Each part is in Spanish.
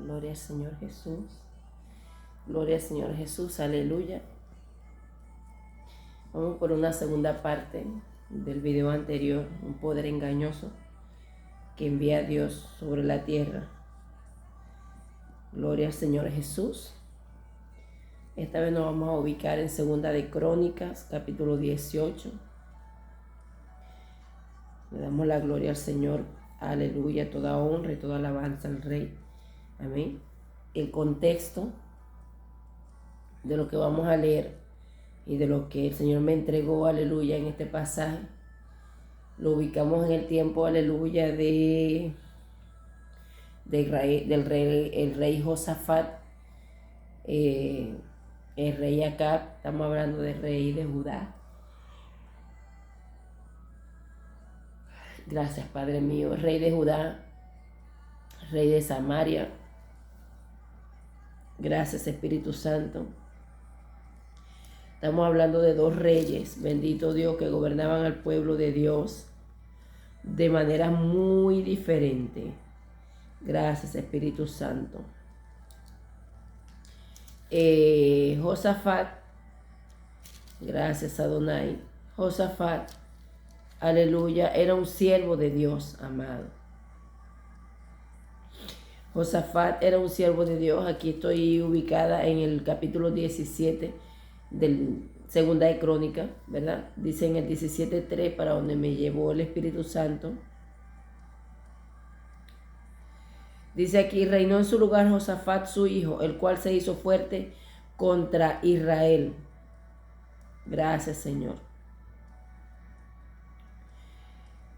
Gloria al Señor Jesús. Gloria al Señor Jesús. Aleluya. Vamos por una segunda parte del video anterior. Un poder engañoso que envía a Dios sobre la tierra. Gloria al Señor Jesús. Esta vez nos vamos a ubicar en Segunda de Crónicas, capítulo 18. Le damos la gloria al Señor. Aleluya. Toda honra y toda alabanza al Rey. Amén. El contexto de lo que vamos a leer y de lo que el Señor me entregó, aleluya, en este pasaje, lo ubicamos en el tiempo, aleluya, del rey Josafat, el rey Acab. Estamos hablando del rey de Judá. Gracias, Padre mío. El rey de Judá, rey de Samaria. Gracias, Espíritu Santo. Estamos hablando de dos reyes, bendito Dios, que gobernaban al pueblo de Dios de manera muy diferente. Gracias, Espíritu Santo. Josafat, gracias, Adonai. Josafat, aleluya, era un siervo de Dios, amado. Josafat era un siervo de Dios. Aquí estoy ubicada en el capítulo 17 del Segunda de Crónica, ¿verdad? Dice en el 17:3, para donde me llevó el Espíritu Santo. Dice aquí: reinó en su lugar Josafat su hijo, el cual se hizo fuerte contra Israel. Gracias, Señor.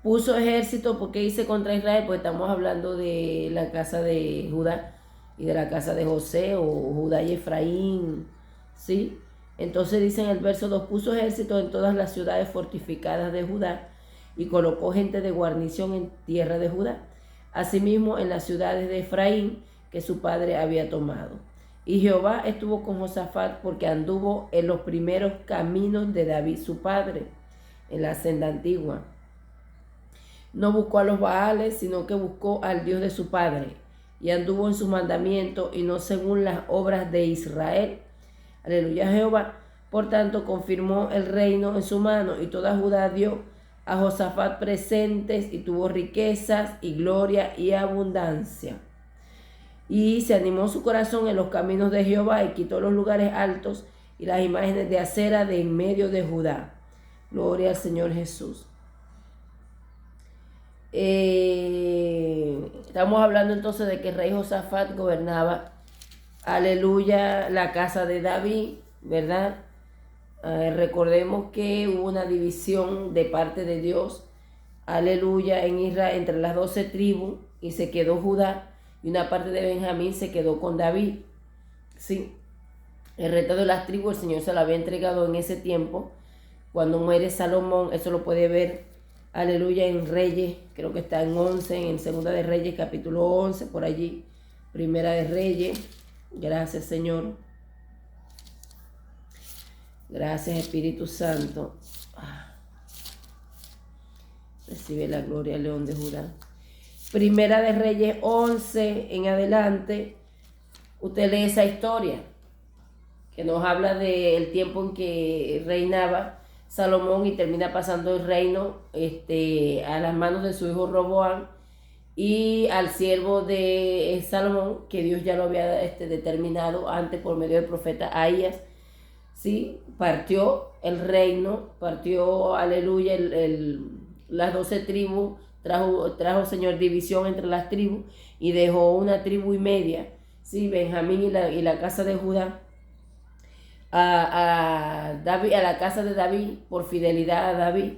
Puso ejército. ¿Por qué dice contra Israel? Pues estamos hablando de la casa de Judá y de la casa de José, o Judá y Efraín, ¿sí? Entonces dice en el verso 2: puso ejército en todas las ciudades fortificadas de Judá y colocó gente de guarnición en tierra de Judá, asimismo en las ciudades de Efraín que su padre había tomado. Y Jehová estuvo con Josafat porque anduvo en los primeros caminos de David su padre, en la senda antigua. No buscó a los Baales, sino que buscó al Dios de su padre, y anduvo en sus mandamientos y no según las obras de Israel. Aleluya. Jehová, por tanto, confirmó el reino en su mano, y toda Judá dio a Josafat presentes, y tuvo riquezas y gloria y abundancia. Y se animó su corazón en los caminos de Jehová, y quitó los lugares altos y las imágenes de acera de en medio de Judá. Gloria al Señor Jesús. Estamos hablando entonces de que el rey Josafat gobernaba, aleluya, la casa de David, ¿verdad? Recordemos que hubo una división de parte de Dios, aleluya, en Israel entre las 12 tribus, y se quedó Judá, y una parte de Benjamín se quedó con David, ¿sí? El resto de las tribus el Señor se lo había entregado en ese tiempo, cuando muere Salomón. Eso lo puede ver, aleluya, en Reyes, creo que está en 11, en Segunda de Reyes, capítulo 11, por allí. Primera de Reyes. Gracias, Señor. Gracias, Espíritu Santo. Recibe la gloria, León de Judá. Primera de Reyes 11 en adelante. Usted lee esa historia que nos habla del tiempo en que reinaba Salomón, y termina pasando el reino a las manos de su hijo Roboam y al siervo de Salomón, que Dios ya lo había determinado antes por medio del profeta Ahías, ¿sí? Partió el reino, partió, aleluya, las 12 tribus, trajo Señor división entre las tribus, y dejó una tribu y media, ¿sí? Benjamín y la casa de Judá, a David, a la casa de David, por fidelidad a David,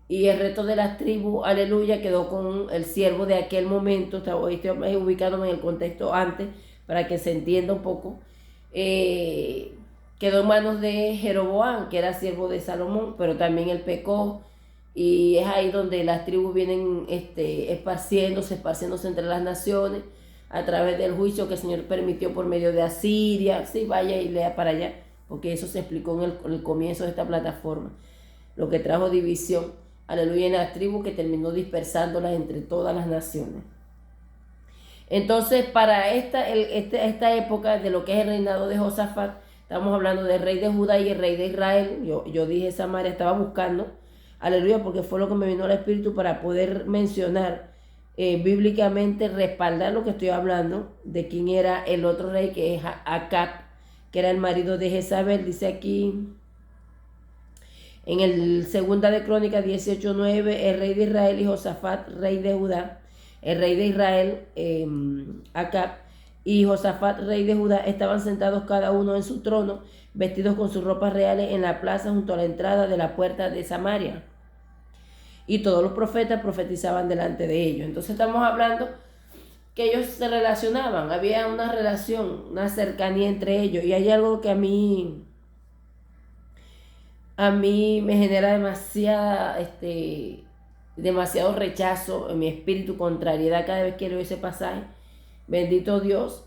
y el resto de las tribus, aleluya, quedó con el siervo de aquel momento. Estoy ubicándome en el contexto antes para que se entienda un poco. Quedó en manos de Jeroboam, que era siervo de Salomón, pero también él pecó, y es ahí donde las tribus vienen esparciéndose entre las naciones a través del juicio que el Señor permitió por medio de Asiria. Sí, vaya y lea para allá, porque eso se explicó en el comienzo de esta plataforma, lo que trajo división, aleluya, en las tribus, que terminó dispersándolas entre todas las naciones. Entonces, para esta época de lo que es el reinado de Josafat, estamos hablando del rey de Judá y el rey de Israel. Yo dije Samaria, estaba buscando, aleluya, porque fue lo que me vino al espíritu para poder mencionar bíblicamente, respaldar lo que estoy hablando, de quién era el otro rey, que es Acab, que era el marido de Jezabel. Dice aquí en el segunda de Crónicas 18:9, el rey de Israel y Josafat, rey de Judá, el rey de Israel, Acab, y Josafat, rey de Judá, estaban sentados cada uno en su trono, vestidos con sus ropas reales en la plaza junto a la entrada de la puerta de Samaria. Y todos los profetas profetizaban delante de ellos. Entonces estamos hablando que ellos se relacionaban, había una relación, una cercanía entre ellos. Y hay algo que a mí me genera demasiado rechazo en mi espíritu, contrariedad cada vez que leo ese pasaje. Bendito Dios,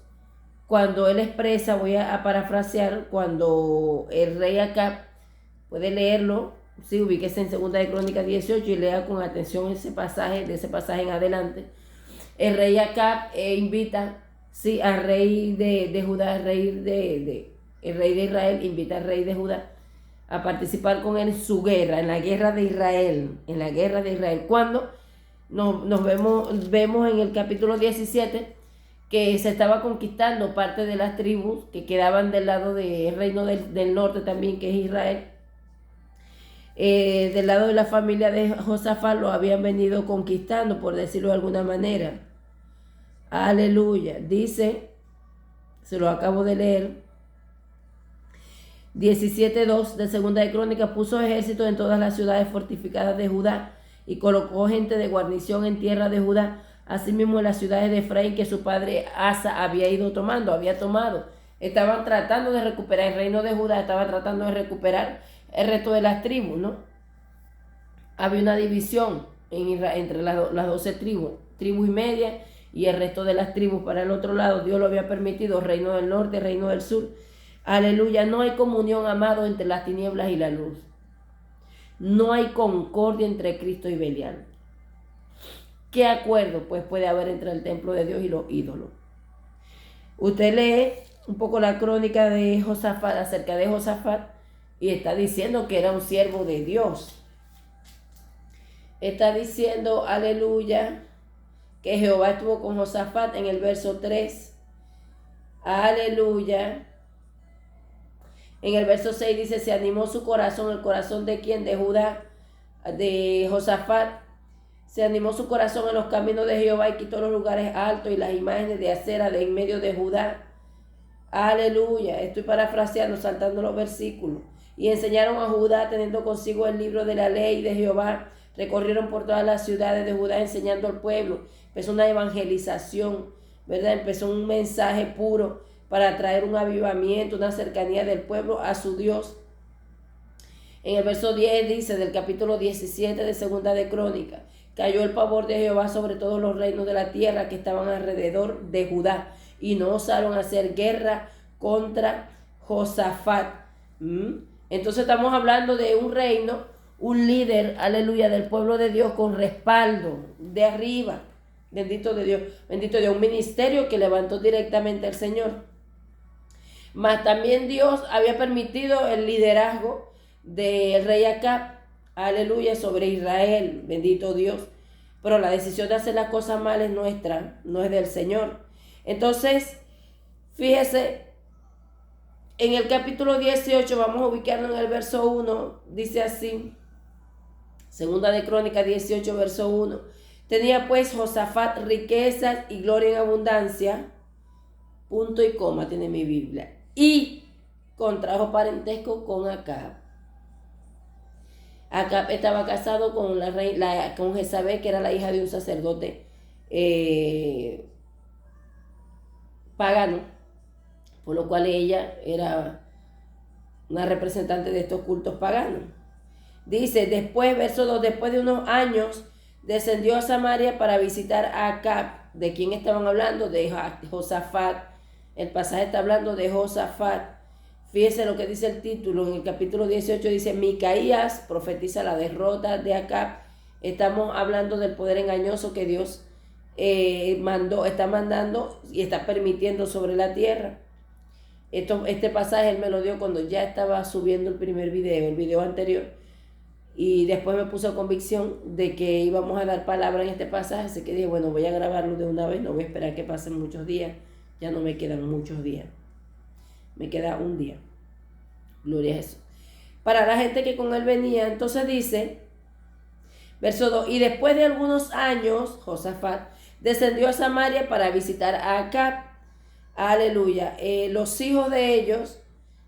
cuando él expresa, voy a parafrasear, cuando el rey Acab, puede leerlo, sí, ubíquese en 2 de Crónicas 18 y lea con atención ese pasaje, de ese pasaje en adelante. El rey Acab invita, sí, al rey de Judá, el rey de Israel, invita al rey de Judá a participar con él en su guerra, en la guerra de Israel, Cuando vemos en el capítulo 17 que se estaba conquistando parte de las tribus que quedaban del lado del reino del norte también, que es Israel. Del lado de la familia de Josafat lo habían venido conquistando, por decirlo de alguna manera. Aleluya. Dice, se lo acabo de leer, 17:2 de Segunda de Crónicas, puso ejército en todas las ciudades fortificadas de Judá y colocó gente de guarnición en tierra de Judá, asimismo en las ciudades de Efraín que su padre Asa había tomado. Estaban tratando de recuperar el reino de Judá, estaban tratando de recuperar el resto de las tribus, ¿no? Había una división entre las 12 tribus, tribu y media, y el resto de las tribus para el otro lado. Dios lo había permitido, reino del norte, reino del sur. Aleluya, no hay comunión, amado, entre las tinieblas y la luz. No hay concordia entre Cristo y Belial. ¿Qué acuerdo pues puede haber entre el templo de Dios y los ídolos? Usted lee un poco la crónica de Josafat, acerca de Josafat, y está diciendo que era un siervo de Dios. Está diciendo, aleluya, que Jehová estuvo con Josafat en el verso 3. Aleluya. En el verso 6 dice, se animó su corazón, ¿el corazón de quién? De Judá, de Josafat. Se animó su corazón en los caminos de Jehová y quitó los lugares altos y las imágenes de acera de en medio de Judá. Aleluya. Estoy parafraseando, saltando los versículos. Y enseñaron a Judá, teniendo consigo el libro de la ley de Jehová. Recorrieron por todas las ciudades de Judá enseñando al pueblo. Empezó una evangelización, ¿verdad? Empezó un mensaje puro para traer un avivamiento, una cercanía del pueblo a su Dios. En el verso 10 dice, del capítulo 17 de Segunda de Crónicas, cayó el pavor de Jehová sobre todos los reinos de la tierra que estaban alrededor de Judá, y no osaron hacer guerra contra Josafat. Entonces estamos hablando de un reino, un líder, aleluya, del pueblo de Dios con respaldo de arriba. Bendito de Dios, un ministerio que levantó directamente el Señor. Mas también Dios había permitido el liderazgo del rey Acab, aleluya, sobre Israel, bendito Dios. Pero la decisión de hacer las cosas mal es nuestra, no es del Señor. Entonces, fíjese, en el capítulo 18, vamos a ubicarnos en el verso 1, dice así, Segunda de Crónicas 18, verso 1. Tenía pues Josafat riquezas y gloria en abundancia, punto y coma tiene mi Biblia, y contrajo parentesco con Acab. Acab estaba casado con con Jezabel, que era la hija de un sacerdote pagano, por lo cual ella era una representante de estos cultos paganos. Dice, después, verso 2, después de unos años, descendió a Samaria para visitar a Acab. ¿De quién estaban hablando? De Josafat. El pasaje está hablando de Josafat. Fíjese lo que dice el título. En el capítulo 18 dice, Micaías profetiza la derrota de Acab. Estamos hablando del poder engañoso que Dios está mandando y está permitiendo sobre la tierra. Este pasaje él me lo dio cuando ya estaba subiendo el primer video, el video anterior. Y después me puso convicción de que íbamos a dar palabra en este pasaje, así que dije, bueno, voy a grabarlo de una vez, no voy a esperar que pasen muchos días, ya no me quedan muchos días, me queda un día. Gloria a Jesús. Para la gente que con él venía, entonces dice, verso 2, y después de algunos años, Josafat descendió a Samaria para visitar a Acab. Aleluya. Los hijos de ellos,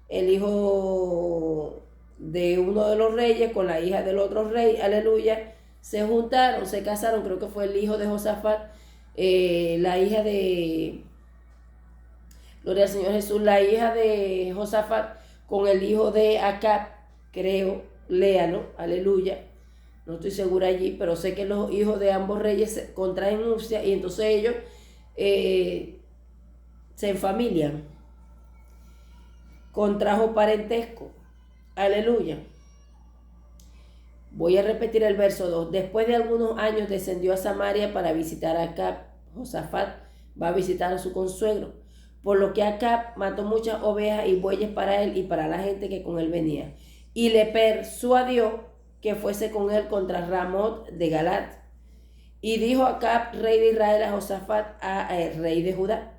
el hijo de uno de los reyes con la hija del otro rey, aleluya, se juntaron, se casaron, creo que fue el hijo de Josafat, la hija de, gloria al Señor Jesús, la hija de Josafat con el hijo de Acab, creo, léalo, aleluya, no estoy segura allí, pero sé que los hijos de ambos reyes se contraen nupcia y entonces ellos se enfamilian, contrajo parentesco. Aleluya. Voy a repetir el verso 2. Después de algunos años descendió a Samaria para visitar a Acab. Josafat va a visitar a su consuegro, por lo que Acab mató muchas ovejas y bueyes para él y para la gente que con él venía. Y le persuadió que fuese con él contra Ramot de Galat. Y dijo Acab, rey de Israel, a Josafat, rey de Judá,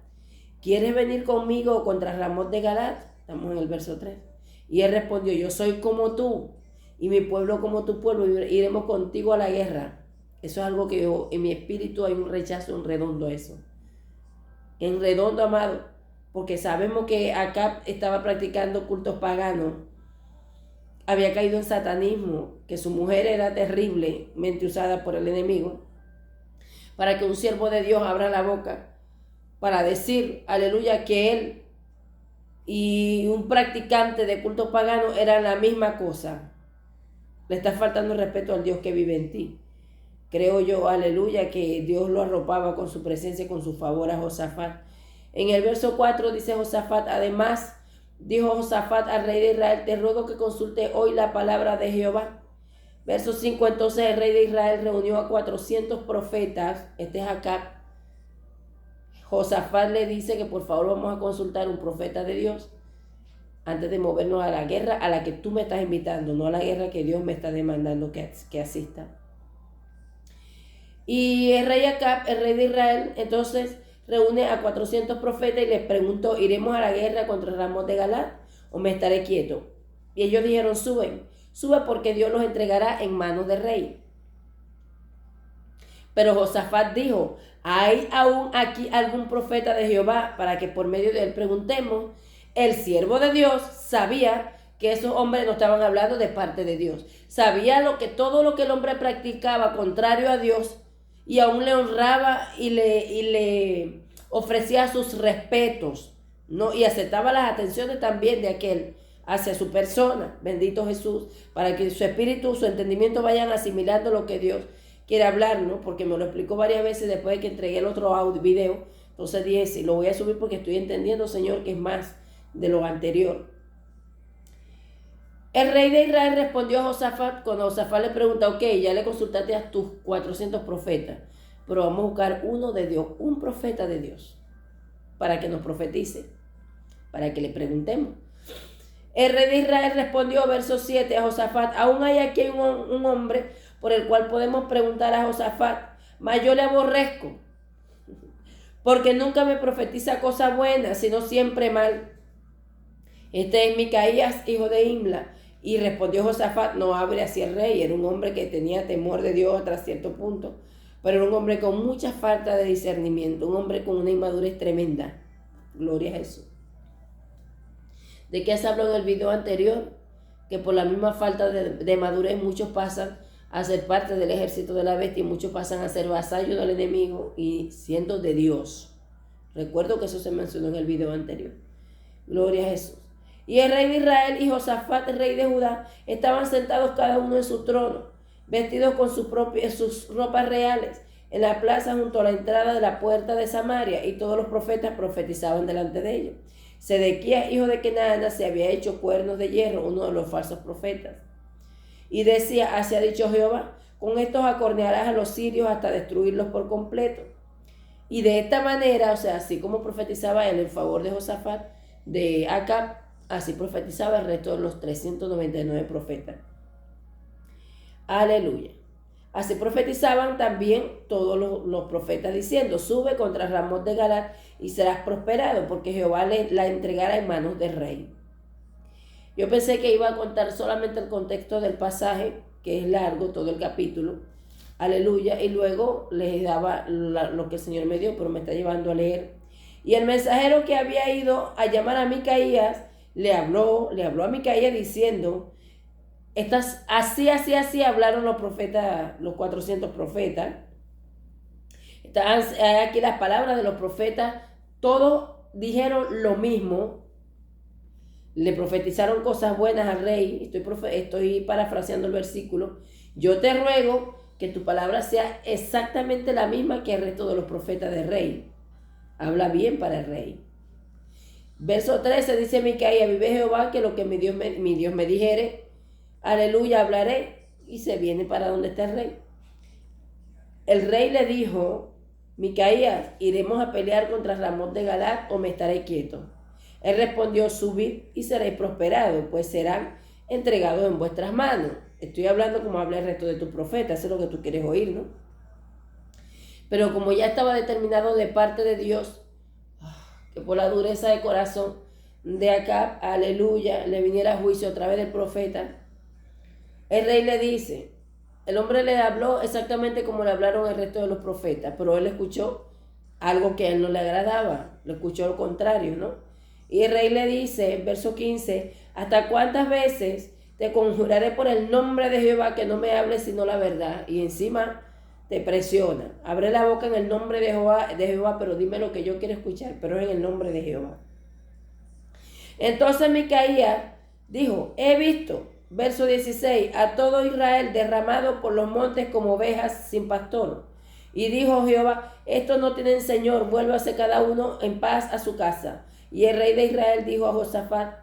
¿quieres venir conmigo contra Ramot de Galat? Estamos en el verso 3. Y él respondió, yo soy como tú y mi pueblo como tu pueblo, iremos contigo a la guerra. Eso es algo que yo, en mi espíritu hay un rechazo en redondo a eso. En redondo, amado, porque sabemos que Acab estaba practicando cultos paganos, había caído en satanismo, que su mujer era terriblemente usada por el enemigo, para que un siervo de Dios abra la boca para decir, aleluya, que él y un practicante de culto pagano eran la misma cosa. Le está faltando respeto al Dios que vive en ti. Creo yo, aleluya, que Dios lo arropaba con su presencia y con su favor a Josafat. En el verso 4 dice Josafat, además, dijo Josafat al rey de Israel, te ruego que consulte hoy la palabra de Jehová. Verso 5, entonces el rey de Israel reunió a 400 profetas, este es Acab. Josafat le dice que por favor vamos a consultar un profeta de Dios antes de movernos a la guerra a la que tú me estás invitando, no a la guerra que Dios me está demandando que asista. Y el rey Acab, el rey de Israel, entonces reúne a 400 profetas y les preguntó, ¿iremos a la guerra contra Ramot de Galat o me estaré quieto? Y ellos dijeron, sube porque Dios los entregará en manos del rey. Pero Josafat dijo, ¿hay aún aquí algún profeta de Jehová para que por medio de él preguntemos? El siervo de Dios sabía que esos hombres no estaban hablando de parte de Dios. Sabía todo lo que el hombre practicaba contrario a Dios y aún le honraba y le ofrecía sus respetos, ¿no? Y aceptaba las atenciones también de aquel hacia su persona, bendito Jesús, para que su espíritu, su entendimiento vayan asimilando lo que Dios quiere hablar, ¿no? Porque me lo explicó varias veces después de que entregué el otro video. Entonces dije, sí, lo voy a subir porque estoy entendiendo, Señor, que es más de lo anterior. El rey de Israel respondió a Josafat, cuando Josafat le pregunta, ok, ya le consultaste a tus 400 profetas, pero vamos a buscar uno de Dios, un profeta de Dios, para que nos profetice, para que le preguntemos. El rey de Israel respondió, verso 7, a Josafat, aún hay aquí un hombre por el cual podemos preguntar a Josafat, mas yo le aborrezco, porque nunca me profetiza cosa buena, sino siempre mal. Este es Micaías, hijo de Imla. Y respondió Josafat, no hable así el rey. Era un hombre que tenía temor de Dios hasta cierto punto, pero era un hombre con mucha falta de discernimiento, un hombre con una inmadurez tremenda. Gloria a Jesús. ¿De qué se habló en el video anterior? Que por la misma falta de madurez muchos pasan a ser parte del ejército de la bestia y muchos pasan a ser vasallos del enemigo y siendo de Dios. Recuerdo que eso se mencionó en el video anterior. Gloria a Jesús. Y el rey de Israel y Josafat, el rey de Judá, estaban sentados cada uno en su trono, vestidos con sus ropas reales, en la plaza junto a la entrada de la puerta de Samaria, y todos los profetas profetizaban delante de ellos. Sedequías, hijo de Kenaana, se había hecho cuernos de hierro, uno de los falsos profetas. Y decía, así ha dicho Jehová, con estos acornearás a los sirios hasta destruirlos por completo. Y de esta manera, o sea, así como profetizaba él en favor de Josafat, de Acab, así profetizaba el resto de los 399 profetas. Aleluya. Así profetizaban también todos los profetas diciendo: sube contra Ramot de Galat y serás prosperado, porque Jehová la entregará en manos del rey. Yo pensé que iba a contar solamente el contexto del pasaje, que es largo, todo el capítulo. Aleluya. Y luego les daba lo que el Señor me dio, pero me está llevando a leer. Y el mensajero que había ido a llamar a Micaías le habló a Micaías diciendo: así hablaron los profetas, los 400 profetas. Están aquí las palabras de los profetas, todos dijeron lo mismo. Le profetizaron cosas buenas al rey. Estoy parafraseando el versículo. Yo te ruego que tu palabra sea exactamente la misma que el resto de los profetas del rey. Habla bien para el rey. Verso 13 dice Micaías: vive Jehová, que lo que mi Dios me dijere, aleluya, hablaré. Y se viene para donde está el rey. El rey le dijo: Micaías, ¿iremos a pelear contra Ramot de Galat o me estaré quieto? Él respondió: subid y seréis prosperados, pues serán entregados en vuestras manos. Estoy hablando como habla el resto de tus profetas, eso es lo que tú quieres oír, ¿no? Pero como ya estaba determinado de parte de Dios, que por la dureza de corazón de Acab, aleluya, le viniera a juicio a través del profeta, el rey le dice, el hombre le habló exactamente como le hablaron el resto de los profetas, pero él escuchó algo que a él no le agradaba, lo escuchó lo contrario, ¿no? Y el rey le dice, en verso 15, ¿hasta cuántas veces te conjuraré por el nombre de Jehová que no me hables sino la verdad? Y encima te presiona. Abre la boca en el nombre de Jehová, pero dime lo que yo quiero escuchar, pero en el nombre de Jehová. Entonces Micaías dijo: he visto, verso 16, a todo Israel derramado por los montes como ovejas sin pastor. Y dijo Jehová: estos no tienen señor, vuélvase cada uno en paz a su casa. Y el rey de Israel dijo a Josafat: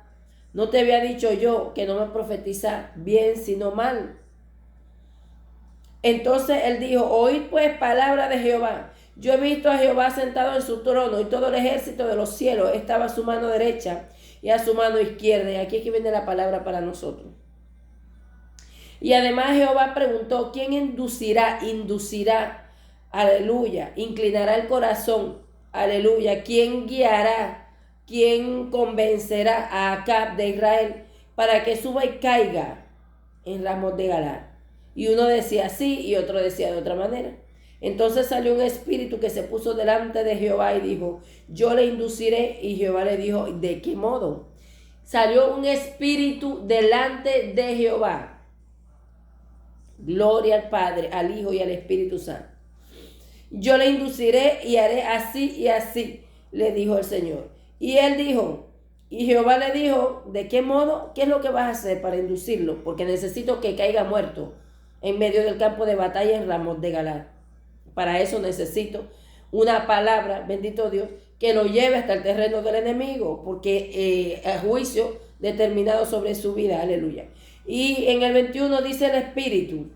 ¿no te había dicho yo que no me profetiza bien sino mal? Entonces él dijo: oíd pues palabra de Jehová. Yo he visto a Jehová sentado en su trono, y todo el ejército de los cielos estaba a su mano derecha y a su mano izquierda. Y aquí es que viene la palabra para nosotros. Y además Jehová preguntó: ¿quién inducirá, aleluya, inclinará el corazón, aleluya? ¿Quién guiará? ¿Quién convencerá a Acab de Israel para que suba y caiga en Ramot de Galat? Y uno decía así y otro decía de otra manera. Entonces salió un espíritu que se puso delante de Jehová y dijo: yo le induciré. Y Jehová le dijo: ¿de qué modo? Salió un espíritu delante de Jehová. Gloria al Padre, al Hijo y al Espíritu Santo. Yo le induciré y haré así y así, le dijo el Señor. Y él dijo, y Jehová le dijo: ¿de qué modo? ¿Qué es lo que vas a hacer para inducirlo? Porque necesito que caiga muerto en medio del campo de batalla en Ramot de Galat. Para eso necesito una palabra, bendito Dios, que lo lleve hasta el terreno del enemigo, porque el juicio determinado sobre su vida, aleluya. Y en el 21 dice el Espíritu: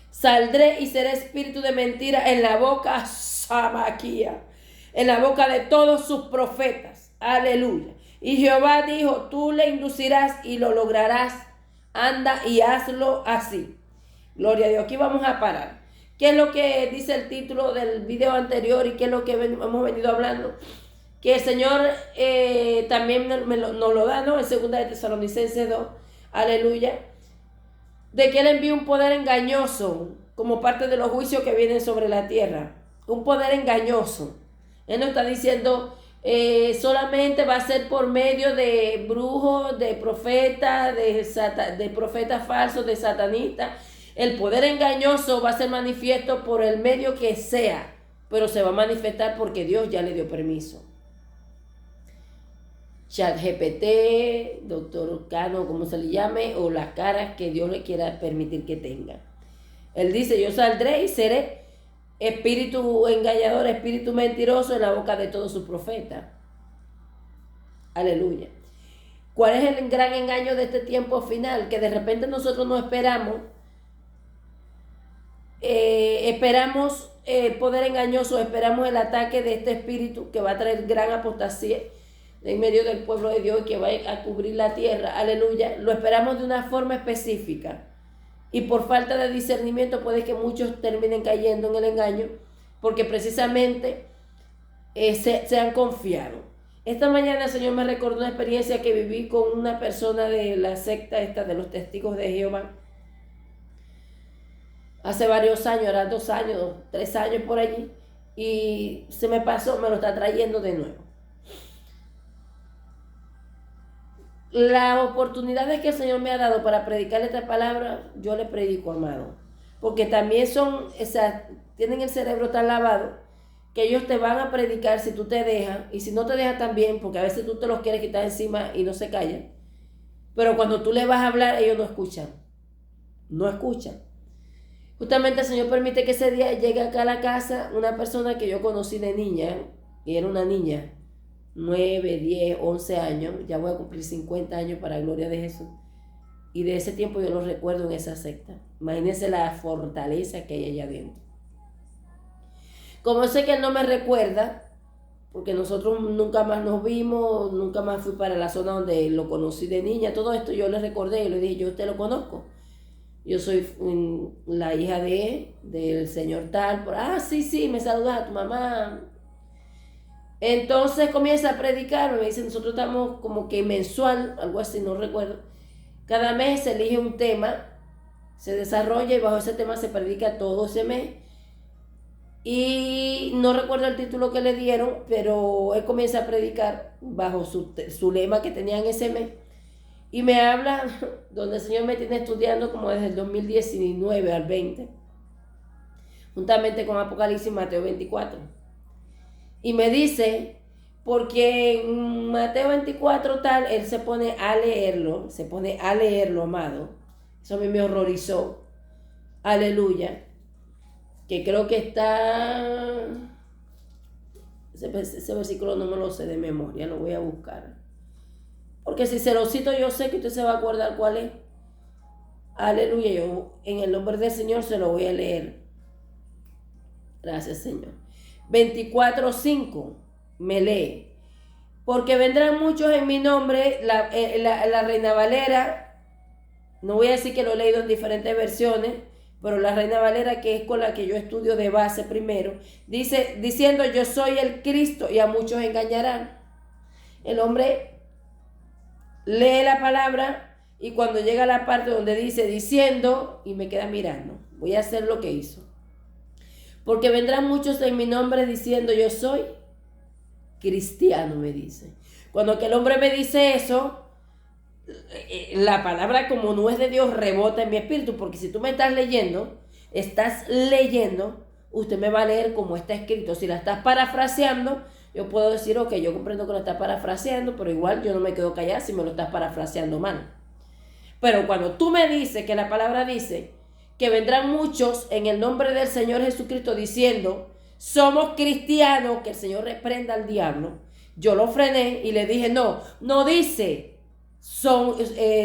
saldré y seré espíritu de mentira en la boca, Samaquía, en la boca de todos sus profetas, aleluya. Y Jehová dijo: tú le inducirás y lo lograrás, anda y hazlo así. Gloria a Dios. Aquí vamos a parar. ¿Qué es lo que dice el título del video anterior y qué es lo que hemos venido hablando? Que el Señor también nos lo da, ¿no? En 2 de Tesalonicenses 2, aleluya, de que Él envía un poder engañoso como parte de los juicios que vienen sobre la tierra. Un poder engañoso. Él no está diciendo solamente va a ser por medio de brujos, de profetas, de profetas falsos, de satanistas. El poder engañoso va a ser manifiesto por el medio que sea, pero se va a manifestar porque Dios ya le dio permiso. ChatGPT, Doctor Cano, como se le llame, o las caras que Dios le quiera permitir que tenga. Él dice: yo saldré y seré espíritu engañador, espíritu mentiroso en la boca de todos sus profetas. Aleluya. ¿Cuál es el gran engaño de este tiempo final? Que de repente nosotros no esperamos el poder engañoso, esperamos el ataque de este espíritu que va a traer gran apostasía en medio del pueblo de Dios y que va a cubrir la tierra, aleluya, lo esperamos de una forma específica. Y por falta de discernimiento puede que muchos terminen cayendo en el engaño, porque precisamente se han confiado. Esta mañana el Señor me recordó una experiencia que viví con una persona de la secta esta de los testigos de Jehová. Hace varios años, eran 2 años, 3 años por allí, y se me pasó, me lo está trayendo de nuevo. Las oportunidades que el Señor me ha dado para predicar esta palabra, yo le predico, amado. Porque también tienen el cerebro tan lavado que ellos te van a predicar si tú te dejas, y si no te dejas también, porque a veces tú te los quieres quitar encima y no se callan. Pero cuando tú le vas a hablar, ellos no escuchan. No escuchan. Justamente el Señor permite que ese día llegue acá a la casa una persona que yo conocí de niña, y era una niña, 9, 10, 11 años, ya voy a cumplir 50 años para la gloria de Jesús. Y de ese tiempo yo lo recuerdo en esa secta. Imagínense la fortaleza que hay allá adentro. Como sé que él no me recuerda, porque nosotros nunca más nos vimos, nunca más fui para la zona donde lo conocí de niña, todo esto yo le recordé y le dije, yo a usted lo conozco. Yo soy la hija del señor tal. Sí, me saludas a tu mamá. Entonces comienza a predicar, me dice, nosotros estamos como que mensual, algo así, no recuerdo. Cada mes se elige un tema, se desarrolla y bajo ese tema se predica todo ese mes. Y no recuerdo el título que le dieron, pero él comienza a predicar bajo su lema que tenía en ese mes. Y me habla, donde el Señor me tiene estudiando como desde el 2019 al 20, juntamente con Apocalipsis Mateo 24. Y me dice, porque en Mateo 24 tal, él se pone a leerlo, amado. Eso a mí me horrorizó. Aleluya. Que creo que está... Ese versículo no me lo sé de memoria, lo voy a buscar. Porque si se lo cito yo sé que usted se va a acordar cuál es. Aleluya, yo en el nombre del Señor se lo voy a leer. Gracias, Señor. 24:5 me lee. Porque vendrán muchos en mi nombre, la Reina Valera, no voy a decir que lo he leído en diferentes versiones, pero la Reina Valera, que es con la que yo estudio de base primero, dice, diciendo yo soy el Cristo, y a muchos engañarán. El hombre lee la palabra y cuando llega a la parte donde dice diciendo, y me queda mirando, voy a hacer lo que hizo. Porque vendrán muchos en mi nombre diciendo yo soy cristiano, me dice. Cuando que el hombre me dice eso, la palabra como no es de Dios rebota en mi espíritu, porque si tú me estás leyendo, usted me va a leer como está escrito. Si la estás parafraseando, yo puedo decir, ok, yo comprendo que lo estás parafraseando, pero igual yo no me quedo callada si me lo estás parafraseando mal. Pero cuando tú me dices que la palabra dice que vendrán muchos en el nombre del Señor Jesucristo diciendo, somos cristianos, que el Señor reprenda al diablo, yo lo frené y le dije, no dice,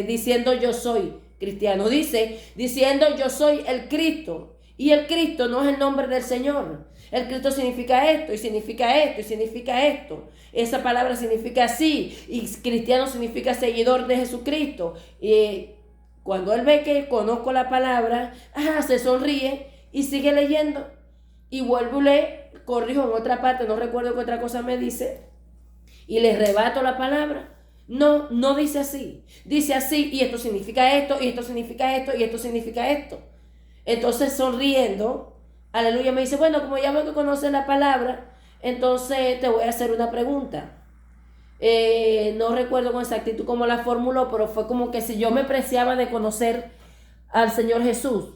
diciendo yo soy cristiano, dice, diciendo yo soy el Cristo. Y el Cristo no es el nombre del Señor. El Cristo significa esto, y significa esto, y significa esto. Esa palabra significa así, y cristiano significa seguidor de Jesucristo. Y cuando él ve que conozco la palabra, se sonríe y sigue leyendo. Y vuelvo y le corrijo en otra parte, no recuerdo qué otra cosa me dice, y le rebato la palabra. No dice así. Dice así, y esto significa esto, y esto significa esto, y esto significa esto. Entonces sonriendo, aleluya, me dice, bueno, como ya veo que conoces la palabra, entonces te voy a hacer una pregunta. No recuerdo con exactitud cómo la formuló, pero fue como que si yo me preciaba de conocer al Señor Jesús.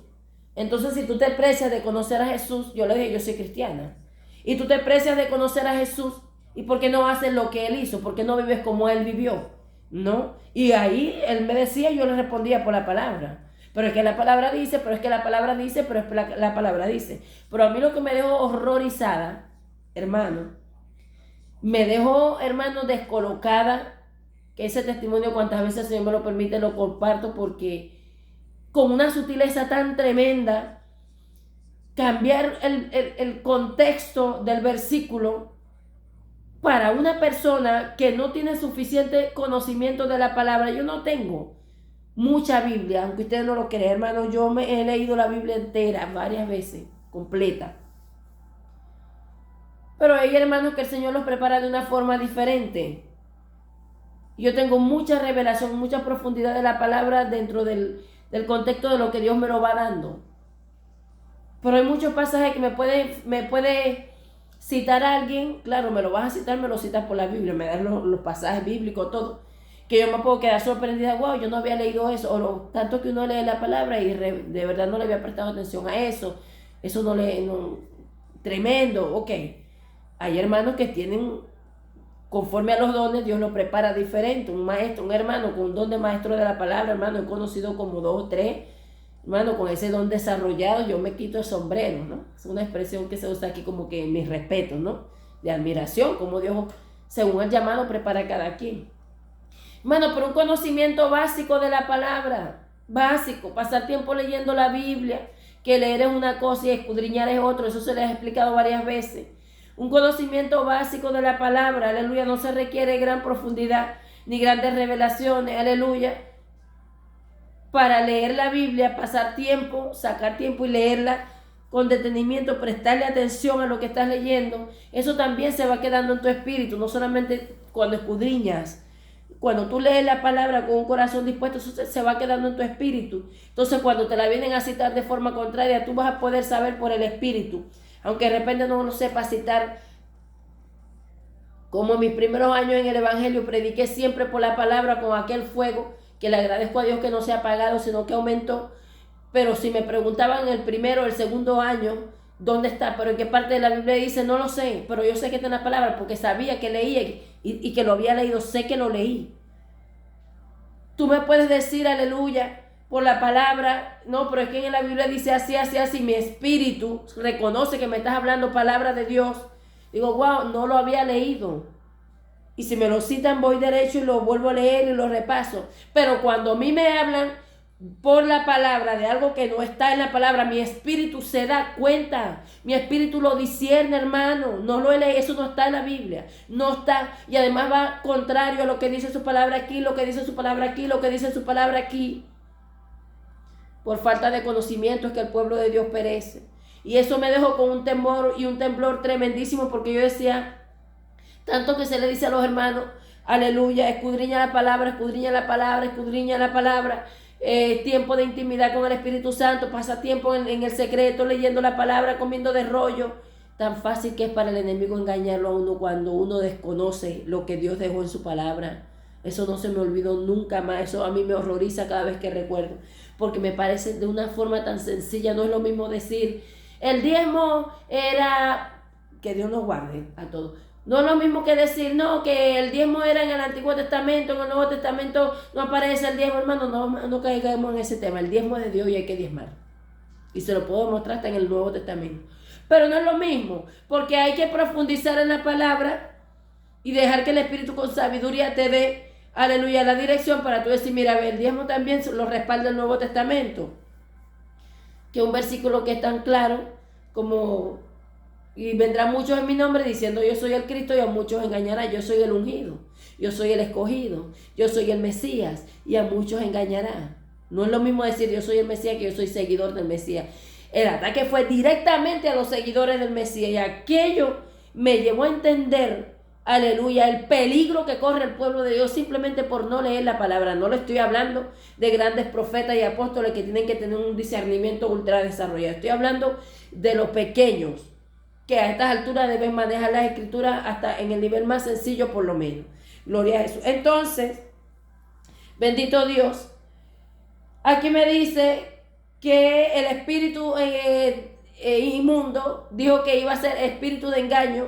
Entonces si tú te precias de conocer a Jesús, yo le dije, yo soy cristiana. Y tú te precias de conocer a Jesús, ¿y por qué no haces lo que Él hizo? ¿Por qué no vives como Él vivió? ¿No? Y ahí Él me decía, yo le respondía por la palabra. Pero es que la palabra dice, pero es que la palabra dice, pero es que la palabra dice. Pero a mí lo que me dejó horrorizada, hermano, descolocada, que ese testimonio cuantas veces el Señor me lo permite lo comparto, porque con una sutileza tan tremenda, cambiar el contexto del versículo para una persona que no tiene suficiente conocimiento de la palabra. Yo no tengo mucha Biblia, aunque ustedes no lo crean, hermano. Yo me he leído la Biblia entera varias veces, completa. Pero hay hermanos que el Señor los prepara de una forma diferente. Yo tengo mucha revelación, mucha profundidad de la palabra dentro del contexto de lo que Dios me lo va dando. Pero hay muchos pasajes que me puede citar a alguien. Claro, me lo vas a citar, me lo citas por la Biblia, me das los pasajes bíblicos, todo. Que yo me puedo quedar sorprendida, wow, yo no había leído eso. O tanto que uno lee la palabra y de verdad no le había prestado atención a eso. Eso tremendo, ok. Hay hermanos que tienen, conforme a los dones, Dios los prepara diferente. Un maestro, un hermano con un don de maestro de la palabra, hermano, he conocido como 2 o 3, hermano, con ese don desarrollado, yo me quito el sombrero, ¿no? Es una expresión que se usa aquí como que mis respetos, ¿no? De admiración, como Dios, según el llamado, prepara a cada quien. Hermano, pero un conocimiento básico de la palabra, básico, pasar tiempo leyendo la Biblia, que leer es una cosa y escudriñar es otra, eso se les ha explicado varias veces. Un conocimiento básico de la palabra, aleluya, no se requiere gran profundidad ni grandes revelaciones, aleluya. Para leer la Biblia, pasar tiempo, sacar tiempo y leerla con detenimiento, prestarle atención a lo que estás leyendo, eso también se va quedando en tu espíritu, no solamente cuando escudriñas. Cuando tú lees la palabra con un corazón dispuesto, eso se va quedando en tu espíritu. Entonces, cuando te la vienen a citar de forma contraria, tú vas a poder saber por el espíritu. Aunque de repente no lo sepa citar, como en mis primeros años en el evangelio, prediqué siempre por la palabra con aquel fuego, que le agradezco a Dios que no se ha apagado, sino que aumentó. Pero si me preguntaban en el primero o el segundo año, ¿dónde está? Pero en qué parte de la Biblia dice, no lo sé, pero yo sé que está en la palabra, porque sabía que leía y que lo había leído, sé que lo leí. Tú me puedes decir, aleluya, por la palabra, no, pero es que en la Biblia dice así, así, así, mi espíritu reconoce que me estás hablando palabra de Dios. Digo, wow, no lo había leído. Y si me lo citan, voy derecho y lo vuelvo a leer y lo repaso. Pero cuando a mí me hablan por la palabra de algo que no está en la palabra, mi espíritu se da cuenta, mi espíritu lo discierne, hermano. No lo he leído, eso no está en la Biblia, no está. Y además va contrario a lo que dice su palabra aquí, lo que dice su palabra aquí, lo que dice su palabra aquí. Por falta de conocimiento es que el pueblo de Dios perece. Y eso me dejó con un temor y un temblor tremendísimo, porque yo decía, tanto que se le dice a los hermanos, aleluya, escudriña la palabra, escudriña la palabra, escudriña la palabra. Tiempo de intimidad con el Espíritu Santo, pasa tiempo en el secreto, leyendo la palabra, comiendo de rollo. Tan fácil que es para el enemigo engañarlo a uno cuando uno desconoce lo que Dios dejó en su palabra. Eso no se me olvidó nunca más, eso a mí me horroriza cada vez que recuerdo, porque me parece de una forma tan sencilla. No es lo mismo decir, el diezmo era, que Dios nos guarde a todos. No es lo mismo que decir, no, que el diezmo era en el Antiguo Testamento, en el Nuevo Testamento no aparece el diezmo, hermano. No caigamos en ese tema. El diezmo es de Dios y hay que diezmar. Y se lo puedo mostrar hasta en el Nuevo Testamento. Pero no es lo mismo, porque hay que profundizar en la palabra y dejar que el Espíritu con sabiduría te dé, aleluya, la dirección para tú decir, mira, el diezmo también lo respalda el Nuevo Testamento. Que un versículo que es tan claro como... Y vendrán muchos en mi nombre diciendo yo soy el Cristo, y a muchos engañará. Yo soy el ungido, yo soy el escogido, yo soy el Mesías, y a muchos engañará. No es lo mismo decir yo soy el Mesías que yo soy seguidor del Mesías. El ataque fue directamente a los seguidores del Mesías, y aquello me llevó a entender, aleluya, el peligro que corre el pueblo de Dios simplemente por no leer la palabra. No le estoy hablando de grandes profetas y apóstoles que tienen que tener un discernimiento ultra desarrollado. Estoy hablando de los pequeños, que a estas alturas deben manejar las escrituras hasta en el nivel más sencillo por lo menos. Gloria a Jesús. Entonces, bendito Dios, aquí me dice que el espíritu inmundo dijo que iba a ser espíritu de engaño,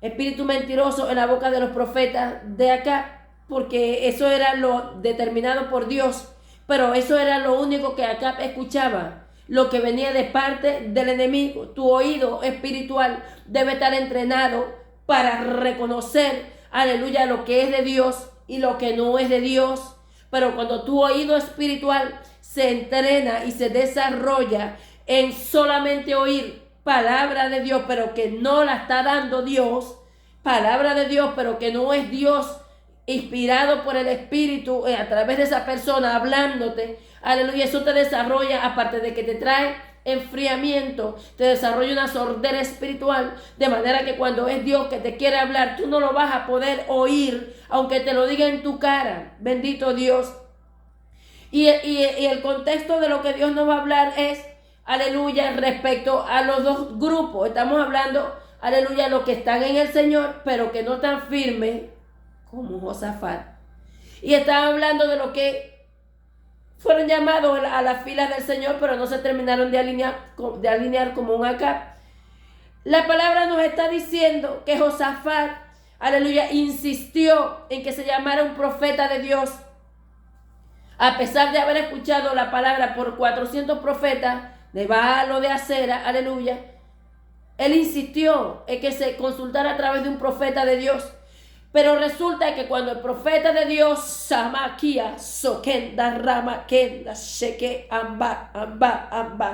espíritu mentiroso en la boca de los profetas de acá, porque eso era lo determinado por Dios, pero eso era lo único que acá escuchaba. Lo que venía de parte del enemigo. Tu oído espiritual debe estar entrenado para reconocer, aleluya, lo que es de Dios y lo que no es de Dios. Pero cuando tu oído espiritual se entrena y se desarrolla en solamente oír palabra de Dios, pero que no la está dando Dios, palabra de Dios, pero que no es Dios inspirado por el Espíritu a través de esa persona hablándote, aleluya, eso te desarrolla, aparte de que te trae enfriamiento, te desarrolla una sordera espiritual, de manera que cuando es Dios que te quiere hablar, tú no lo vas a poder oír, aunque te lo diga en tu cara. Bendito Dios. Y el contexto de lo que Dios nos va a hablar es, aleluya, respecto a los dos grupos. Estamos hablando, aleluya, los que están en el Señor, pero que no están firmes, como Josafat. Y están hablando de los que fueron llamados a las filas del Señor, pero no se terminaron de alinear como un Acab. La palabra nos está diciendo que Josafat, aleluya, insistió en que se llamara un profeta de Dios. A pesar de haber escuchado la palabra por 400 profetas de Baal o de Acera, aleluya, él insistió en que se consultara a través de un profeta de Dios. Pero resulta que cuando el profeta de Dios, Samakia, Sokenda, Rama, Kenda, Sheke, Amba,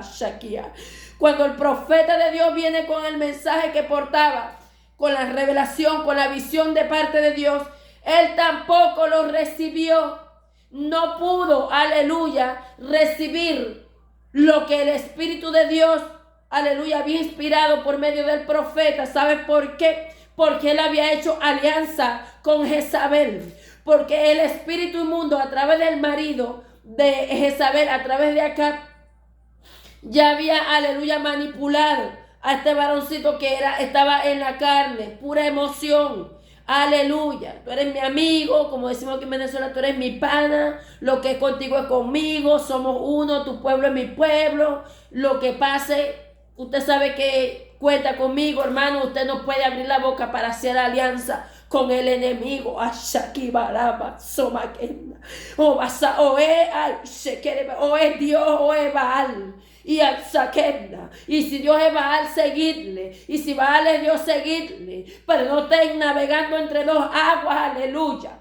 Shakia, cuando el profeta de Dios viene con el mensaje que portaba, con la revelación, con la visión de parte de Dios, él tampoco lo recibió. No pudo, aleluya, recibir lo que el Espíritu de Dios, aleluya, había inspirado por medio del profeta. ¿Sabes por qué? Porque él había hecho alianza con Jezabel. Porque el espíritu inmundo, a través del marido de Jezabel, a través de Acab, ya había, aleluya, manipulado a este varoncito que estaba en la carne, pura emoción. Aleluya, tú eres mi amigo, como decimos aquí en Venezuela, tú eres mi pana, lo que es contigo es conmigo, somos uno, tu pueblo es mi pueblo, lo que pase, usted sabe que cuenta conmigo, hermano, usted no puede abrir la boca para hacer alianza con el enemigo. O es Dios o es Baal. Y al Saquenda. Y si Dios es Baal, seguidle. Y si Baal es Dios, seguidle. Pero no estén navegando entre dos aguas, aleluya.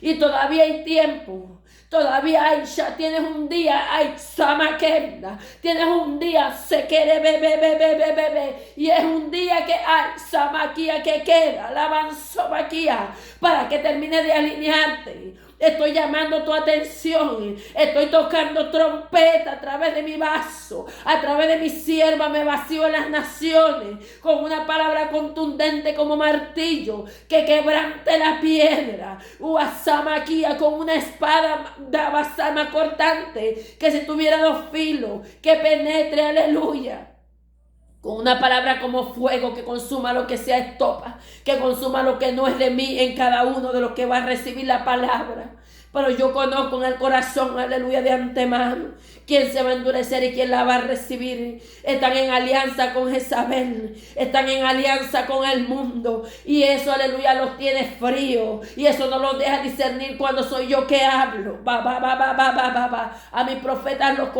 Y todavía hay tiempo. Todavía hay, ya tienes un día, hay Samaquenda. Tienes un día, se quiere bebé. Y es un día que hay Samaquía que queda. Lavanzomaquía. Para que termine de alinearte. Estoy llamando tu atención. Estoy tocando trompeta a través de mi vaso. A través de mi sierva me vacío en las naciones. Con una palabra contundente como martillo. Que quebrante la piedra. Uasamaquía con una espada dabasama cortante. Que si tuviera dos filos. Que penetre, aleluya. Con una palabra como fuego que consuma lo que sea estopa, que consuma lo que no es de mí en cada uno de los que va a recibir la palabra. Pero yo conozco en el corazón, aleluya, de antemano, quién se va a endurecer y quién la va a recibir. Están en alianza con Jezabel, están en alianza con el mundo, y eso, aleluya, los tiene frío, y eso no los deja discernir cuando soy yo que hablo. A mis profetas los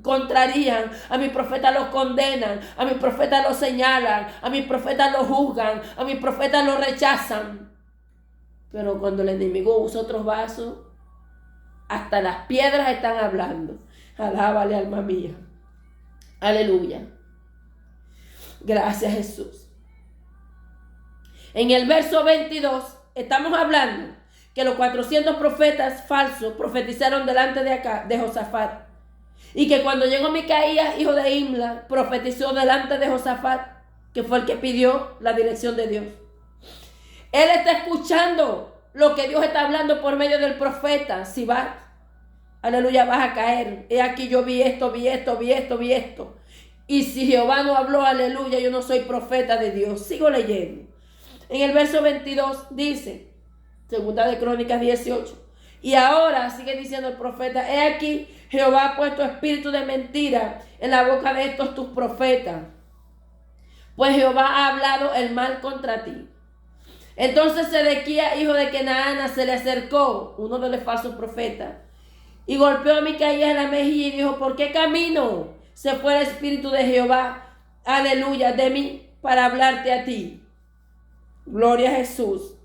contrarían, a mis profetas los condenan, a mis profetas los señalan, a mis profetas los juzgan, a mis profetas los rechazan. Pero cuando el enemigo usa otros vasos, hasta las piedras están hablando. Alábale, alma mía. Aleluya. Gracias, Jesús. En el verso 22 estamos hablando que los 400 profetas falsos profetizaron delante de Josafat. Y que cuando llegó Micaías, hijo de Imla, profetizó delante de Josafat, que fue el que pidió la dirección de Dios. Él está escuchando lo que Dios está hablando por medio del profeta. Si vas, aleluya, vas a caer. He aquí yo vi esto. Y si Jehová no habló, aleluya, yo no soy profeta de Dios. Sigo leyendo. En el verso 22 dice, segunda de Crónicas 18. Y ahora sigue diciendo el profeta, he aquí, Jehová ha puesto espíritu de mentira en la boca de estos tus profetas. Pues Jehová ha hablado el mal contra ti. Entonces Sedequías, hijo de Kenaana, se le acercó, uno de los falsos profetas, y golpeó a Micaías en la mejilla y dijo, ¿por qué camino se fue el espíritu de Jehová, aleluya, de mí, para hablarte a ti? Gloria a Jesús.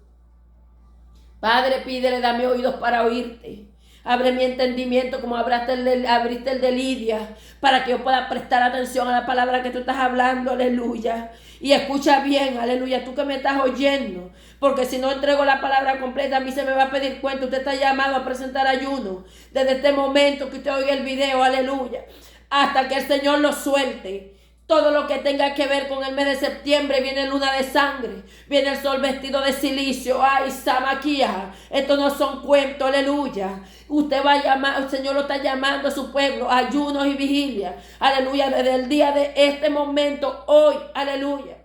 Padre, pídele, dame oídos para oírte. Abre mi entendimiento como abriste el de Lidia, para que yo pueda prestar atención a la palabra que tú estás hablando, aleluya. Y escucha bien, aleluya, tú que me estás oyendo, porque si no entrego la palabra completa, a mí se me va a pedir cuenta. Usted está llamado a presentar ayuno desde este momento que usted oiga el video, aleluya, hasta que el Señor lo suelte. Todo lo que tenga que ver con el mes de septiembre, viene luna de sangre, viene el sol vestido de silicio, ay, Samaquía, esto no son cuentos, aleluya. Usted va a llamar, el Señor lo está llamando a su pueblo, ayunos y vigilia, aleluya, desde el día de este momento, hoy, aleluya.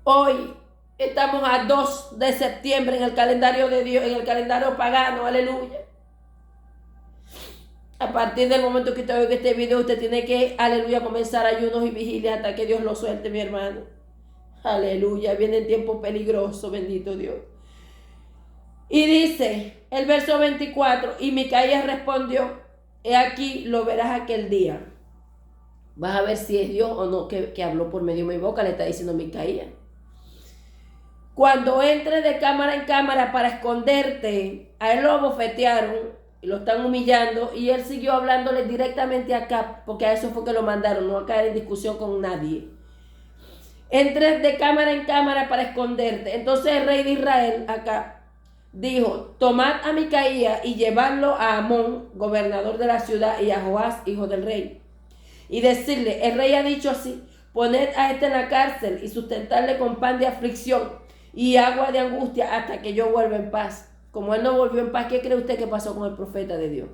Hoy estamos a 2 de septiembre en el calendario de Dios, en el calendario pagano, aleluya. A partir del momento que usted oiga este video, usted tiene que, aleluya, comenzar ayunos y vigilias hasta que Dios lo suelte, mi hermano. Aleluya, viene el tiempo peligroso, bendito Dios. Y dice el verso 24, y Micaías respondió, he aquí, lo verás aquel día. Vas a ver si es Dios o no que habló por medio de mi boca, le está diciendo Micaías. Cuando entres de cámara en cámara para esconderte, a él lo abofetearon, y lo están humillando, y él siguió hablándole directamente acá, porque a eso fue que lo mandaron, no a caer en discusión con nadie. Entres de cámara en cámara para esconderte. Entonces el rey de Israel acá dijo, tomad a Micaías y llevadlo a Amón, gobernador de la ciudad, y a Joás, hijo del rey, y decirle, el rey ha dicho así, poned a este en la cárcel y sustentarle con pan de aflicción y agua de angustia hasta que yo vuelva en paz. Como él no volvió en paz, ¿qué cree usted que pasó con el profeta de Dios?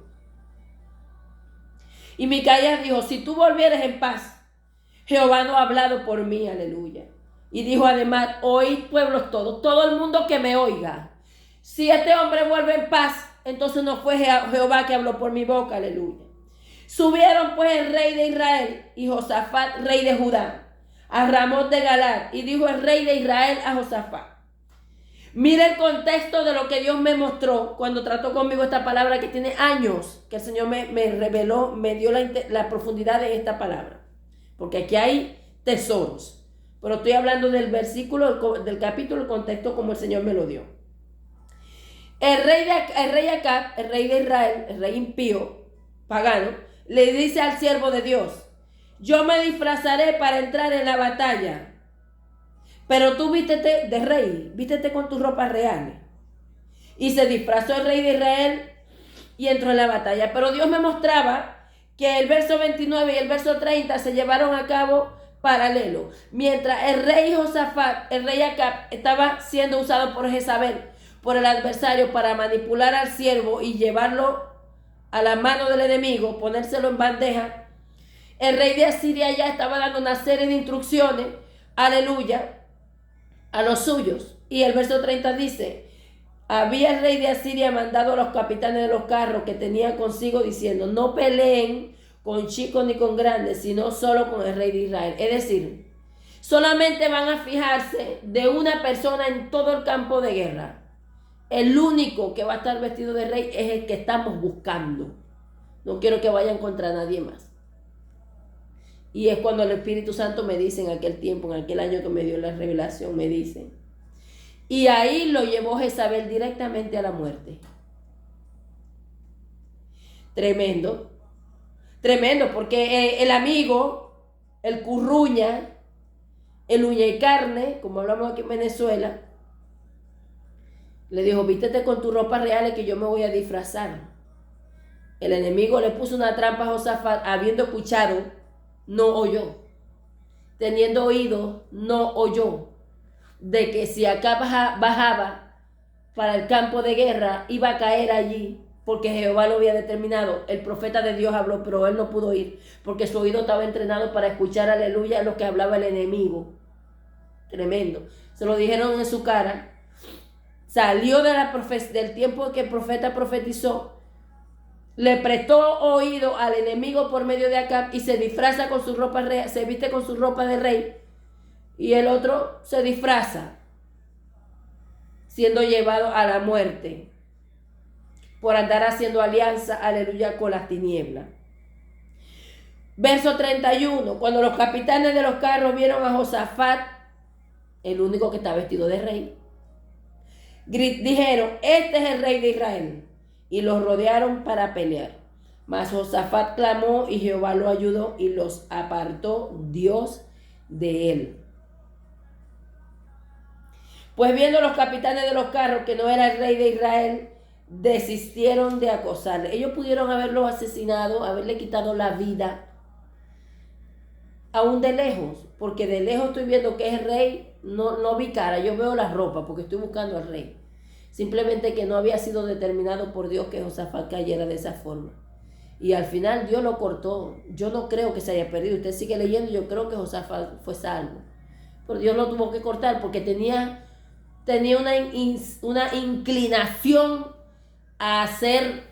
Y Micaías dijo, si tú volvieres en paz, Jehová no ha hablado por mí, aleluya. Y dijo además, oíd pueblos todos, todo el mundo que me oiga. Si este hombre vuelve en paz, entonces no fue Jehová que habló por mi boca, aleluya. Subieron pues el rey de Israel y Josafat, rey de Judá, a Ramot de Galad, y dijo el rey de Israel a Josafat, mira el contexto de lo que Dios me mostró cuando trató conmigo esta palabra que tiene años, que el Señor me reveló, me dio la profundidad de esta palabra. Porque aquí hay tesoros. Pero estoy hablando del versículo, del capítulo, el contexto como el Señor me lo dio. El rey Acab, el rey de Israel, el rey impío, pagano, le dice al siervo de Dios, yo me disfrazaré para entrar en la batalla. Pero tú vístete de rey, vístete con tus ropas reales. Y se disfrazó el rey de Israel y entró en la batalla. Pero Dios me mostraba que el verso 29 y el verso 30 se llevaron a cabo paralelo. Mientras el rey Josafat, el rey Acab, estaba siendo usado por Jezabel, por el adversario, para manipular al siervo y llevarlo a la mano del enemigo, ponérselo en bandeja, el rey de Asiria ya estaba dando una serie de instrucciones, aleluya, a los suyos. Y el verso 30 dice, había el rey de Asiria mandado a los capitanes de los carros que tenían consigo diciendo, no peleen con chicos ni con grandes, sino solo con el rey de Israel. Es decir, solamente van a fijarse de una persona en todo el campo de guerra. El único que va a estar vestido de rey es el que estamos buscando. No quiero que vayan contra nadie más. Y es cuando el Espíritu Santo me dice en aquel tiempo, en aquel año que me dio la revelación, me dice. Y ahí lo llevó Jezabel directamente a la muerte. Tremendo. Tremendo, porque el amigo, el curruña, el uña y carne, como hablamos aquí en Venezuela, le dijo, vístete con tus ropas reales que yo me voy a disfrazar. El enemigo le puso una trampa a Josafat, habiendo escuchado, no oyó. Teniendo oído, no oyó. De que si acá bajaba para el campo de guerra, iba a caer allí, porque Jehová lo había determinado. El profeta de Dios habló, pero él no pudo ir, porque su oído estaba entrenado para escuchar, aleluya, lo que hablaba el enemigo. Tremendo. Se lo dijeron en su cara. Salió del tiempo que el profeta profetizó, le prestó oído al enemigo por medio de Acab y se disfraza con su ropa real, se viste con su ropa de rey, y el otro se disfraza siendo llevado a la muerte por andar haciendo alianza, aleluya, con las tinieblas. Verso 31, cuando los capitanes de los carros vieron a Josafat, el único que está vestido de rey, dijeron, este es el rey de Israel. y los rodearon para pelear. Mas Josafat clamó y Jehová lo ayudó y los apartó Dios de él. Pues viendo los capitanes de los carros que no era el rey de Israel, desistieron de acosarle. Ellos pudieron haberlo asesinado, haberle quitado la vida, aún de lejos, porque de lejos estoy viendo que es rey, no vi cara, yo veo la ropa porque estoy buscando al rey. Simplemente que no había sido determinado por Dios que Josafat cayera de esa forma. Y al final Dios lo cortó. Yo no creo que se haya perdido. Usted sigue leyendo, yo creo que Josafat fue salvo. Pero Dios lo tuvo que cortar porque tenía una inclinación a hacer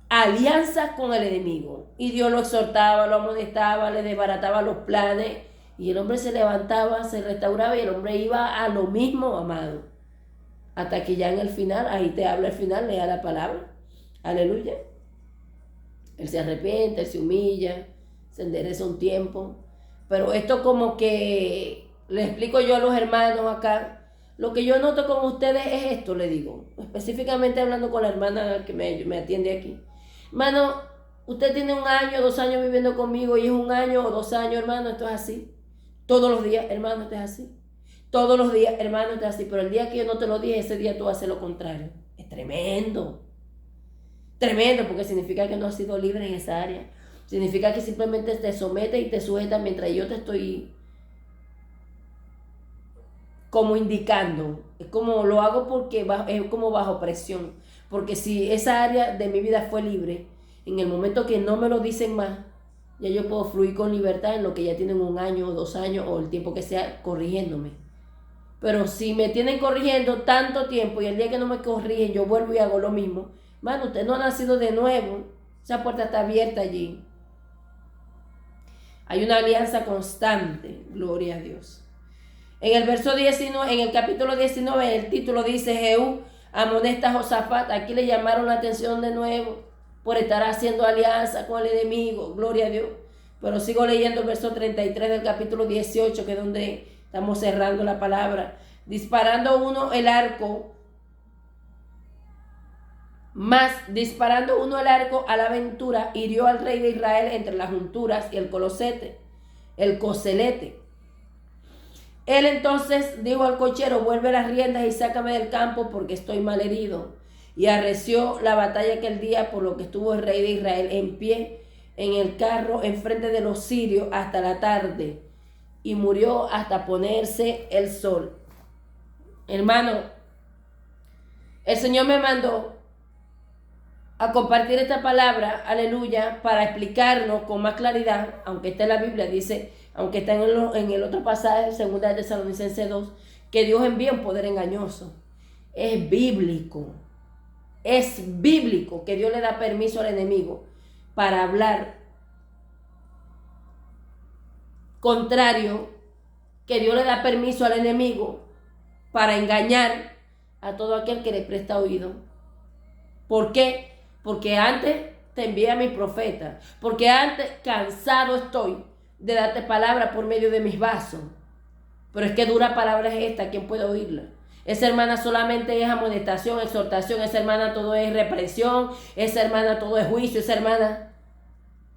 alianza con el enemigo. Y Dios lo exhortaba, lo amonestaba, le desbarataba los planes. Y el hombre se levantaba, se restauraba y el hombre iba a lo mismo, amado. Hasta que ya en el final, ahí te habla el final, lea la palabra. Aleluya. Él se arrepiente, él se humilla, se endereza un tiempo. Pero esto como que le explico yo a los hermanos acá. Lo que yo noto con ustedes es esto, le digo. Específicamente hablando con la hermana que me atiende aquí. Hermano, usted tiene 1 año, 2 años viviendo conmigo y es 1 año o 2 años, hermano, esto es así. Todos los días, hermano, esto es así. Todos los días, hermano, esto es así. Pero el día que yo no te lo dije, ese día tú haces lo contrario. Es tremendo. Tremendo, porque significa que no has sido libre en esa área. Significa que simplemente te sometes y te sujetas mientras yo te estoy como indicando. Es como lo hago porque es como bajo presión. Porque si esa área de mi vida fue libre, en el momento que no me lo dicen más, ya yo puedo fluir con libertad en lo que ya tienen 1 año o 2 años o el tiempo que sea corrigiéndome. Pero si me tienen corrigiendo tanto tiempo y el día que no me corrigen yo vuelvo y hago lo mismo, mano, usted no ha nacido de nuevo. Esa puerta está abierta allí. Hay una alianza constante, gloria a Dios. En el verso 19, en el capítulo 19, el título dice: Jehú amonesta a Josafat. Aquí le llamaron la atención de nuevo por estar haciendo alianza con el enemigo, gloria a Dios. Pero sigo leyendo el verso 33 del capítulo 18, que es donde estamos cerrando la palabra. Disparando uno el arco a la aventura, hirió al rey de Israel entre las junturas y el coselete. Él entonces dijo al cochero: vuelve las riendas y sácame del campo porque estoy mal herido. Y arreció la batalla aquel día, por lo que estuvo el rey de Israel en pie en el carro enfrente de los sirios hasta la tarde, y murió hasta ponerse el sol. Hermano, el Señor me mandó a compartir esta palabra, aleluya, para explicarnos con más claridad, aunque está en la Biblia, dice, aunque está en el otro pasaje, 2 de Tesalonicenses 2, que Dios envía un poder engañoso. Es bíblico que Dios le da permiso al enemigo para hablar contrario, que Dios le da permiso al enemigo para engañar a todo aquel que le presta oído. ¿Por qué? Porque antes te envié a mis profetas, porque antes cansado estoy de darte palabra por medio de mis vasos. Pero es que dura palabra es esta, ¿quién puede oírla? Esa hermana solamente es amonestación, exhortación, esa hermana todo es represión, esa hermana todo es juicio, esa hermana...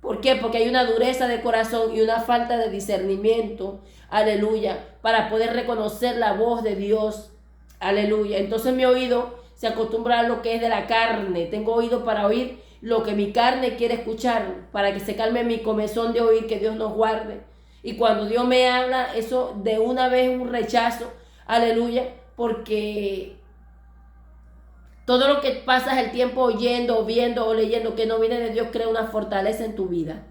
¿Por qué? Porque hay una dureza de corazón y una falta de discernimiento, aleluya, para poder reconocer la voz de Dios, aleluya. Entonces mi oído se acostumbra a lo que es de la carne, tengo oído para oír lo que mi carne quiere escuchar, para que se calme mi comezón de oír, que Dios nos guarde. Y cuando Dios me habla, eso de una vez es un rechazo, aleluya, porque todo lo que pasas el tiempo oyendo, viendo o leyendo que no viene de Dios crea una fortaleza en tu vida,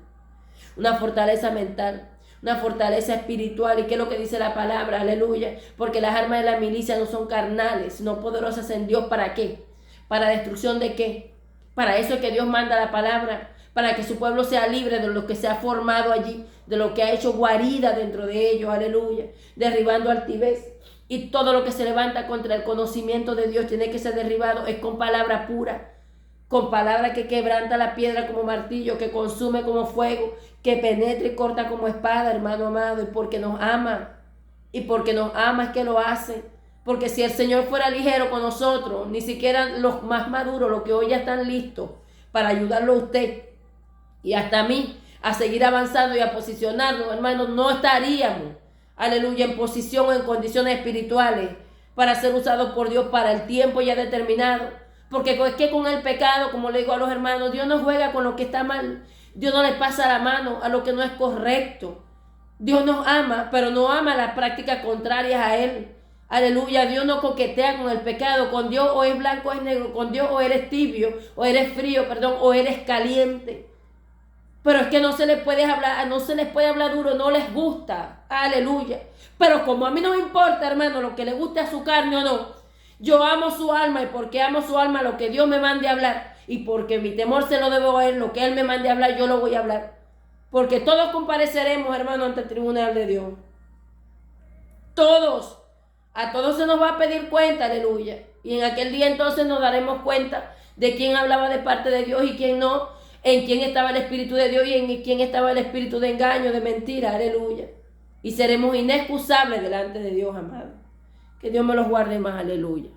una fortaleza mental, una fortaleza espiritual. ¿Y qué es lo que dice la palabra? Aleluya. Porque las armas de la milicia no son carnales, sino poderosas en Dios. ¿Para qué? ¿Para destrucción de qué? Para eso es que Dios manda la palabra, para que su pueblo sea libre de lo que se ha formado allí, de lo que ha hecho guarida dentro de ellos, aleluya, derribando altivez. Y todo lo que se levanta contra el conocimiento de Dios tiene que ser derribado, es con palabra pura, con palabra que quebranta la piedra como martillo, que consume como fuego, que penetra y corta como espada, hermano amado. Y porque nos ama es que lo hace, Porque si el Señor fuera ligero con nosotros, ni siquiera los más maduros, los que hoy ya están listos para ayudarlo a usted y hasta a mí a seguir avanzando y a posicionarnos, hermanos, no estaríamos, aleluya, en posición o en condiciones espirituales para ser usados por Dios para el tiempo ya determinado. Porque es que con el pecado, como le digo a los hermanos, Dios no juega con lo que está mal. Dios no le pasa la mano a lo que no es correcto. Dios nos ama, pero no ama las prácticas contrarias a Él. Aleluya, Dios no coquetea con el pecado. Con Dios o es blanco o es negro. Con Dios o eres tibio, o eres frío, perdón, o eres caliente. Pero es que no se les puede hablar duro, no les gusta. Aleluya. Pero como a mí no me importa, hermano, lo que le guste a su carne o no, yo amo su alma, y porque amo su alma, lo que Dios me mande a hablar, y porque mi temor se lo debo a Él, lo que Él me mande a hablar, yo lo voy a hablar. Porque todos compareceremos, hermano, ante el tribunal de Dios. Todos. A todos se nos va a pedir cuenta, aleluya. Y en aquel día entonces nos daremos cuenta de quién hablaba de parte de Dios y quién no, en quién estaba el Espíritu de Dios y en quién estaba el espíritu de engaño, de mentira, aleluya. Y seremos inexcusables delante de Dios, amado. Que Dios me los guarde más, aleluya.